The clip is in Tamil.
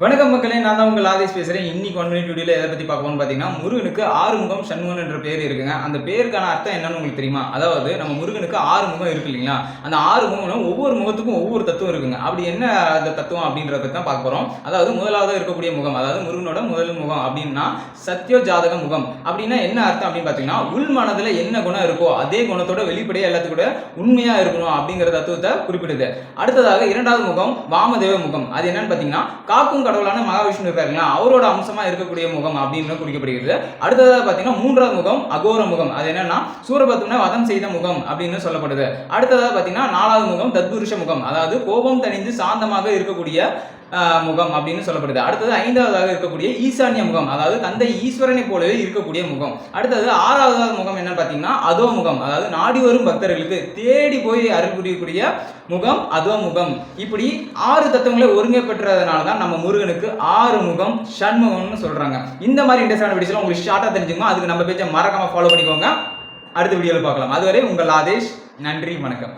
வணக்கம் மக்களே, நான் தான் உங்கள் ஆதேஷ் பேசுகிறேன். இன்னைக்கு 1 மினிட் வீடியோவில் எதை பற்றி பார்க்கணும்னு பார்த்தீங்கன்னா, முருகனுக்கு ஆறுமுகம் சண்முகன் என்ற பேர் இருக்குங்க. அந்த பேருக்கான அர்த்தம் என்னன்னு உங்களுக்கு தெரியுமா? அதாவது நம்ம முருகனுக்கு 6 முகம் இருக்கு இல்லைங்களா? அந்த 6 முகம் ஒவ்வொரு முகத்துக்கும் ஒவ்வொரு தத்துவம் இருக்குங்க. அப்படி என்ன அந்த தத்துவம் அப்படின்றத தான் பார்க்க போகிறோம். அதாவது முதலாவது இருக்கக்கூடிய முகம், அதாவது முருகனோட முதல் முகம் அப்படின்னா சத்யோ ஜாதக முகம். அப்படின்னா என்ன அர்த்தம் அப்படின்னு பார்த்தீங்கன்னா, உள் மனதில் என்ன குணம் இருக்கோ அதே குணத்தோட வெளிப்படையாக எல்லாத்துக்கூட உண்மையாக இருக்கணும் அப்படிங்கிற தத்துவத்தை குறிப்பிடுது. அடுத்ததாக இரண்டாவது முகம் வாமதேவ முகம். அது என்னன்னு பார்த்தீங்கன்னா, காக்கும் கடவுளான மகாவிஷ்ணு இருக்காருங்களா, அவரோட அம்சமா இருக்கக்கூடிய முகம் அப்படின்னு குறிக்கப்படுகிறது. அடுத்ததாக பார்த்தீங்கன்னா மூன்றாவது முகம் அகோர முகம். அது என்னன்னா சூரபத்மனை வதம் செய்த முகம் அப்படின்னு சொல்லப்படுது. அடுத்ததாக பார்த்தீங்கன்னா நாலாவது முகம் தத்புருஷ முகம், அதாவது கோபம் தணிந்து சாந்தமாக இருக்கக்கூடிய முகம் அப்படின்னு சொல்லப்படுது. அடுத்தது ஐந்தாவதாக இருக்கக்கூடிய ஈசான்ய முகம், அதாவது தந்தை ஈஸ்வரனை போலவே இருக்கக்கூடிய முகம். அடுத்தது ஆறாவது முகம் என்ன பார்த்தீங்கன்னா அதோ முகம், அதாவது நாடி வரும் பக்தர்களுக்கு தேடி போய் அருள் புரியக்கூடிய முகம் அதோ முகம். இப்படி 6 தத்துவங்களை ஒருங்கே பெற்றதுனால தான் நம்ம முருகனுக்கு 6 முகம் ஷண்முகம்னு சொல்றாங்க. இந்த மாதிரி இன்ட்ரெஸ்டான வீடியோஸ்லாம் உங்களுக்கு ஷார்ட்டா தெரிஞ்சுக்கோங்க. அதுக்கு நம்ம பேஜை மறக்காம ஃபாலோ பண்ணிக்கோங்க. அடுத்த வீடியோவில் பார்க்கலாம். அதுவரை உங்கள் ஆதேஷ். நன்றி, வணக்கம்.